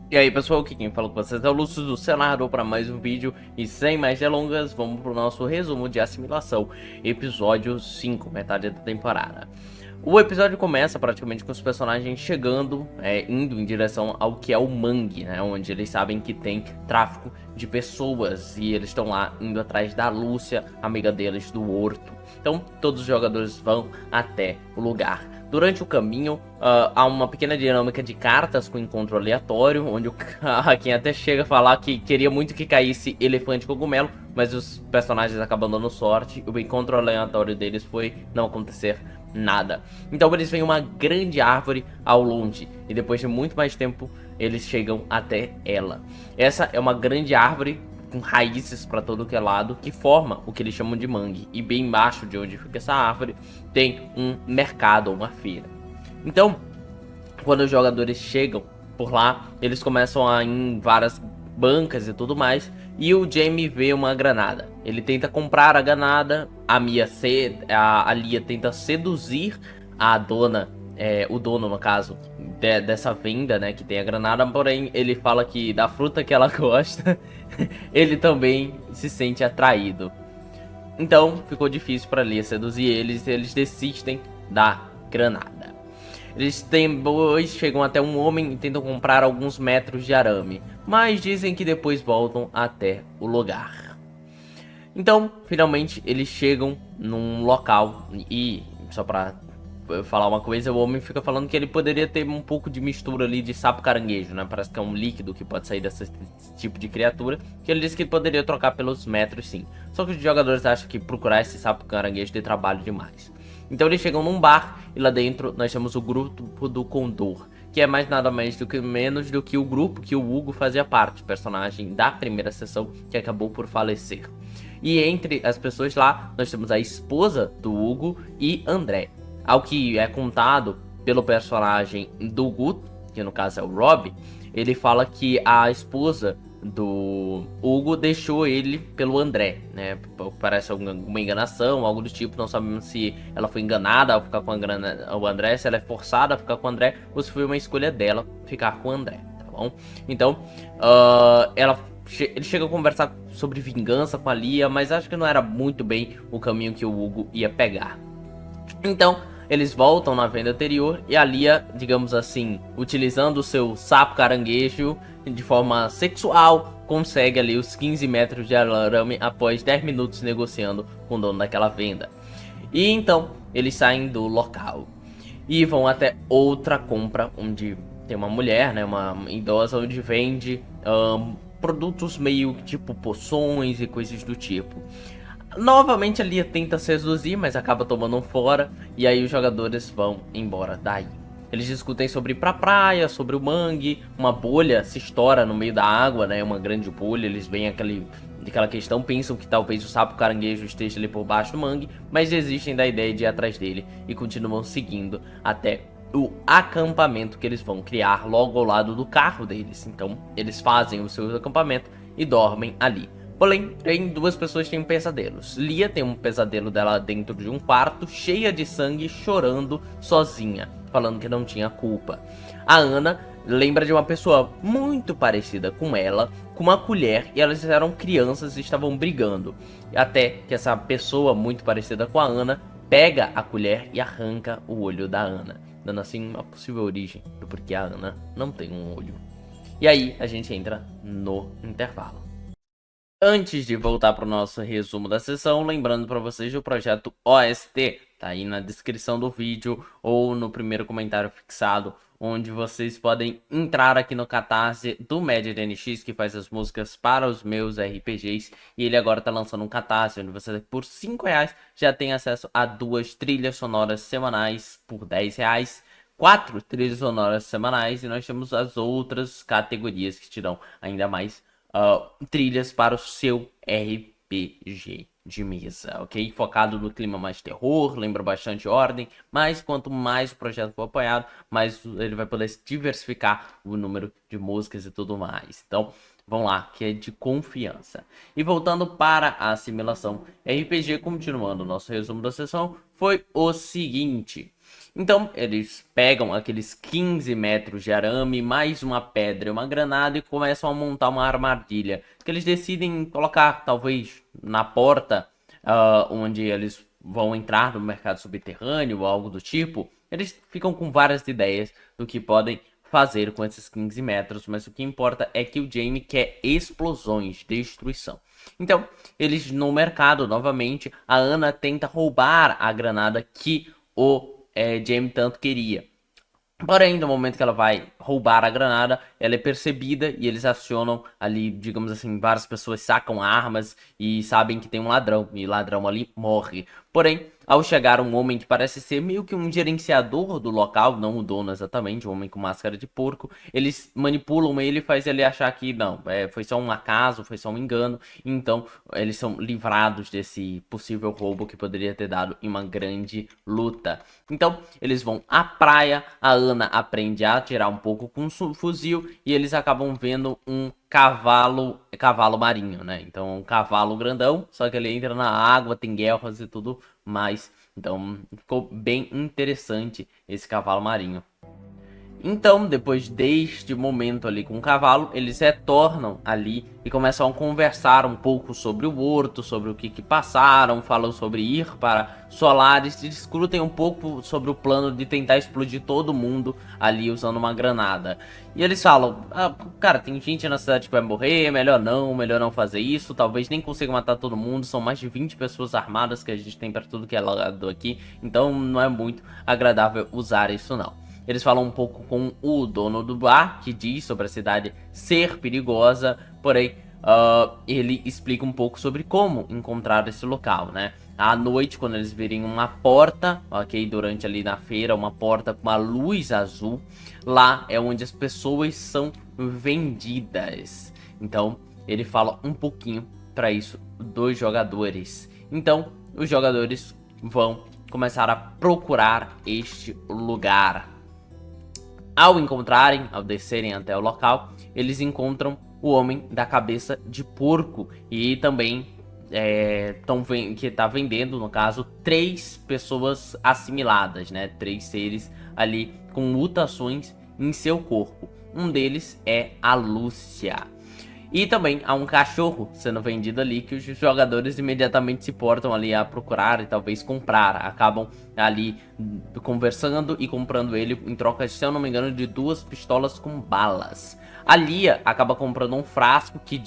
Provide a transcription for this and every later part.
E aí pessoal, aqui quem fala com vocês é o Lúcio do Cenário para mais um vídeo. E sem mais delongas, vamos para o nosso resumo de Assimilação, episódio 5, metade da temporada. O episódio começa praticamente com os personagens chegando, indo em direção ao que é o Mangue, né? Onde eles sabem que tem tráfico de pessoas e eles estão lá indo atrás da Lúcia, amiga deles do Horto. Então todos os jogadores vão até o lugar. Durante o caminho, há uma pequena dinâmica de cartas com encontro aleatório, onde o Hakim até chega a falar que queria muito que caísse elefante cogumelo, mas os personagens acabam dando sorte. O encontro aleatório deles foi não acontecer nada. Então eles veem uma grande árvore ao longe, e depois de muito mais tempo, eles chegam até ela. Essa é uma grande árvore com raízes para todo que é lado, que forma o que eles chamam de mangue. E bem embaixo de onde fica essa árvore tem um mercado ou uma feira. Então, quando os jogadores chegam por lá, eles começam a ir em várias bancas e tudo mais, e o Jamie vê uma granada. Ele tenta comprar a granada, a Lia tenta seduzir a dona, o dono no caso, dessa venda, né, que tem a granada, porém ele fala que da fruta que ela gosta, ele também se sente atraído. Então ficou difícil para Lia seduzir eles e eles desistem da granada. Eles depois chegam até um homem e tentam comprar alguns metros de arame, mas dizem que depois voltam até o lugar. Então, finalmente, eles chegam num local e, só pra falar uma coisa, o homem fica falando que ele poderia ter um pouco de mistura ali de sapo caranguejo, né? Parece que é um líquido que pode sair desse tipo de criatura, que ele disse que poderia trocar pelos metros sim. Só que os jogadores acham que procurar esse sapo caranguejo tem trabalho demais. Então eles chegam num bar e lá dentro nós temos o grupo do Condor, que é mais nada mais do que menos do que o grupo que o Hugo fazia parte, personagem da primeira sessão que acabou por falecer. E entre as pessoas lá, nós temos a esposa do Hugo e André. Ao que é contado pelo personagem do Gut, que no caso é o Rob, ele fala que a esposa do Hugo deixou ele pelo André, né? Parece alguma enganação, algo do tipo. Não sabemos se ela foi enganada ao ficar com o André, se ela é forçada a ficar com o André, ou se foi uma escolha dela ficar com o André, tá bom? Então, ele chega a conversar sobre vingança com a Lia, mas acho que não era muito bem o caminho que o Hugo ia pegar. Então, eles voltam na venda anterior e a Lia, digamos assim, utilizando o seu sapo caranguejo de forma sexual, consegue ali os 15 metros de arame após 10 minutos negociando com o dono daquela venda. E então, eles saem do local e vão até outra compra, onde tem uma mulher, né, uma idosa, onde vende produtos meio tipo poções e coisas do tipo. Novamente a Lia tenta seduzir, mas acaba tomando um fora. E aí os jogadores vão embora daí. Eles discutem sobre ir pra praia, sobre o mangue. Uma bolha se estoura no meio da água, né? Uma grande bolha. Eles veem aquela questão, pensam que talvez o sapo caranguejo esteja ali por baixo do mangue, mas desistem da ideia de ir atrás dele e continuam seguindo até o acampamento que eles vão criar logo ao lado do carro deles. Então eles fazem o seu acampamento e dormem ali. Porém, duas pessoas têm pesadelos. Lia tem um pesadelo dela dentro de um quarto, cheia de sangue, chorando sozinha, falando que não tinha culpa. A Ana lembra de uma pessoa muito parecida com ela, com uma colher, e elas eram crianças e estavam brigando. Até que essa pessoa muito parecida com a Ana pega a colher e arranca o olho da Ana, dando assim uma possível origem do porquê a Ana não tem um olho. E aí a gente entra no intervalo. Antes de voltar para o nosso resumo da sessão, lembrando para vocês do projeto OST, tá aí na descrição do vídeo ou no primeiro comentário fixado, onde vocês podem entrar aqui no Catarse do MediaDNX, que faz as músicas para os meus RPGs, e ele agora tá lançando um Catarse, onde você por R$ 5 já tem acesso a 2 trilhas sonoras semanais por R$ 10, 4 trilhas sonoras semanais, e nós temos as outras categorias que te dão ainda mais trilhas para o seu RPG de mesa, ok? Focado no clima mais terror, lembra bastante Ordem, mas quanto mais o projeto for apoiado, mais ele vai poder diversificar o número de músicas e tudo mais. Então, vamos lá, que é de confiança. E voltando para a assimilação RPG, continuando o nosso resumo da sessão, foi o seguinte. Então eles pegam aqueles 15 metros de arame, mais uma pedra e uma granada e começam a montar uma armadilha que eles decidem colocar talvez na porta onde eles vão entrar no mercado subterrâneo ou algo do tipo. Eles ficam com várias ideias do que podem fazer com esses 15 metros, mas o que importa é que o Jamie quer explosões, destruição. Então, eles no mercado, novamente, a Ana tenta roubar a granada que o Jamie tanto queria. Porém, no momento que ela vai roubar a granada, ela é percebida e eles acionam ali, digamos assim, várias pessoas sacam armas e sabem que tem um ladrão, e o ladrão ali morre. Porém, ao chegar um homem que parece ser meio que um gerenciador do local, não o dono exatamente, um homem com máscara de porco, eles manipulam ele e faz ele achar que não, foi só um acaso, foi só um engano, então eles são livrados desse possível roubo que poderia ter dado em uma grande luta. Então, eles vão à praia, a Ana aprende a atirar um pouco com um fuzil e eles acabam vendo um cavalo marinho, né? Então, um cavalo grandão, só que ele entra na água, tem guerras e tudo mais. Então, ficou bem interessante esse cavalo marinho. Então, depois deste momento ali com o cavalo, eles retornam ali e começam a conversar um pouco sobre o horto, sobre o que passaram, falam sobre ir para Solaris e discutem um pouco sobre o plano de tentar explodir todo mundo ali usando uma granada. E eles falam, cara, tem gente na cidade que vai morrer, melhor não fazer isso, talvez nem consiga matar todo mundo, são mais de 20 pessoas armadas que a gente tem para tudo que é lado aqui, então não é muito agradável usar isso não. Eles falam um pouco com o dono do bar, que diz sobre a cidade ser perigosa, porém ele explica um pouco sobre como encontrar esse local, né? À noite, quando eles virem uma porta, ok? Durante ali na feira, uma porta com uma luz azul, lá é onde as pessoas são vendidas. Então, ele fala um pouquinho para isso dos jogadores. Então, os jogadores vão começar a procurar este lugar. Ao encontrarem, ao descerem até o local, eles encontram o homem da cabeça de porco e também que está vendendo, no caso, 3 pessoas assimiladas, né? 3 seres ali com mutações em seu corpo. Um deles é a Lúcia. E também há um cachorro sendo vendido ali que os jogadores imediatamente se portam ali a procurar e talvez comprar. Acabam ali conversando e comprando ele em troca, se eu não me engano, de 2 pistolas com balas. A Lia acaba comprando um frasco que,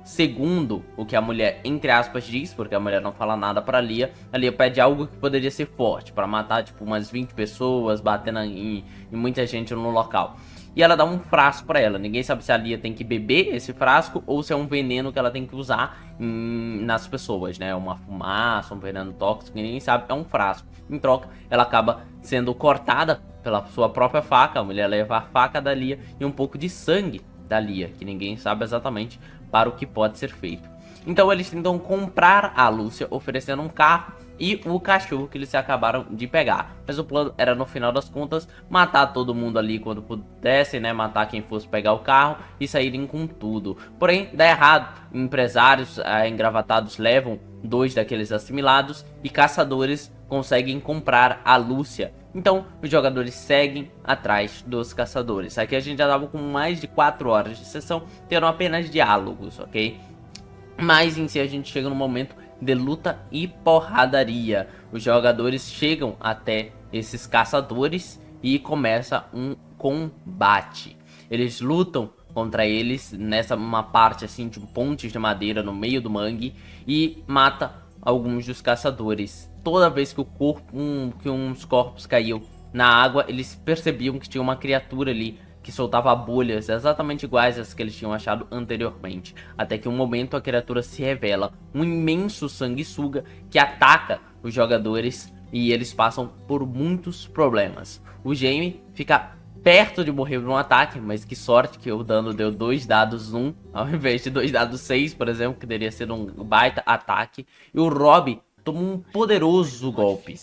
segundo o que a mulher, entre aspas, diz, porque a mulher não fala nada pra Lia, a Lia pede algo que poderia ser forte, pra matar tipo umas 20 pessoas, batendo em muita gente no local. E ela dá um frasco pra ela. Ninguém sabe se a Lia tem que beber esse frasco ou se é um veneno que ela tem que usar nas pessoas, né? Uma fumaça, um veneno tóxico, ninguém sabe. É um frasco. Em troca, ela acaba sendo cortada pela sua própria faca. A mulher leva a faca da Lia e um pouco de sangue da Lia, que ninguém sabe exatamente para o que pode ser feito. Então eles tentam comprar a Lúcia, oferecendo um carro e o cachorro que eles acabaram de pegar. Mas o plano era, no final das contas, matar todo mundo ali quando pudessem, né? Matar quem fosse pegar o carro e saírem com tudo. Porém, dá errado. Empresários engravatados levam 2 daqueles assimilados e caçadores conseguem comprar a Lúcia. Então, os jogadores seguem atrás dos caçadores. Aqui a gente já tava com mais de 4 horas de sessão, tendo apenas diálogos, ok? Mas em si a gente chega no momento de luta e porradaria. Os jogadores chegam até esses caçadores e começa um combate. Eles lutam contra eles nessa uma parte assim de pontes de madeira no meio do mangue e mata alguns dos caçadores. Toda vez que uns corpos caíam na água, eles percebiam que tinha uma criatura ali que soltava bolhas exatamente iguais às que eles tinham achado anteriormente. Até que um momento a criatura se revela, um imenso sanguessuga que ataca os jogadores e eles passam por muitos problemas. O Jamie fica perto de morrer por um ataque, mas que sorte que o dano deu 2 dados 1, ao invés de 2 dados 6, por exemplo, que teria sido um baita ataque. E o Rob toma um poderoso golpe.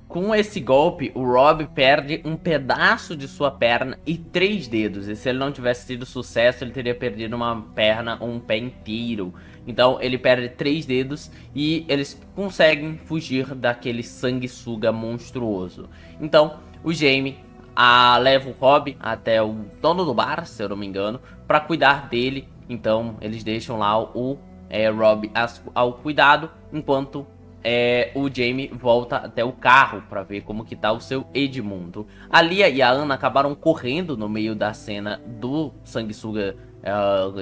Com esse golpe, o Rob perde um pedaço de sua perna e 3 dedos. E se ele não tivesse tido sucesso, ele teria perdido uma perna ou um pé inteiro. Então ele perde 3 dedos e eles conseguem fugir daquele sanguessuga monstruoso. Então o Jamie leva o Rob até o dono do bar, se eu não me engano, para cuidar dele. Então eles deixam lá o Rob ao cuidado, enquanto o Jamie volta até o carro para ver como que tá o seu Edmundo. A Lia e a Ana acabaram correndo no meio da cena do sanguessuga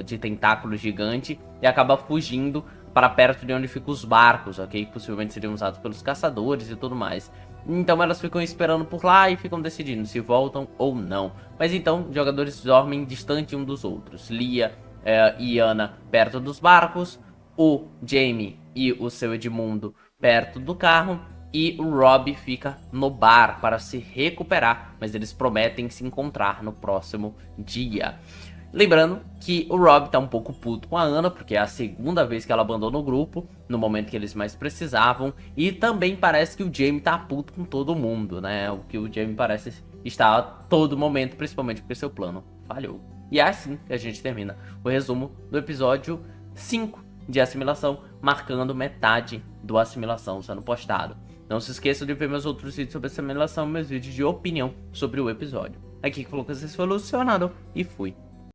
de tentáculo gigante e acaba fugindo para perto de onde ficam os barcos, ok? Possivelmente seriam usados pelos caçadores e tudo mais. Então elas ficam esperando por lá e ficam decidindo se voltam ou não. Mas então, jogadores dormem distante um dos outros. Lia e Ana perto dos barcos, o Jamie e o seu Edmundo perto do carro, e o Rob fica no bar para se recuperar, mas eles prometem se encontrar no próximo dia. Lembrando que o Rob tá um pouco puto com a Ana, porque é a segunda vez que ela abandona o grupo, no momento que eles mais precisavam, e também parece que o Jamie tá puto com todo mundo, né? O que o Jamie parece estar a todo momento, principalmente porque seu plano falhou. E é assim que a gente termina o resumo do episódio 5 de Assimilação, marcando metade do Assimilação sendo postado. Não se esqueça de ver meus outros vídeos sobre Assimilação, meus vídeos de opinião sobre o episódio. Aqui que falou com vocês foi o Luciano e fui.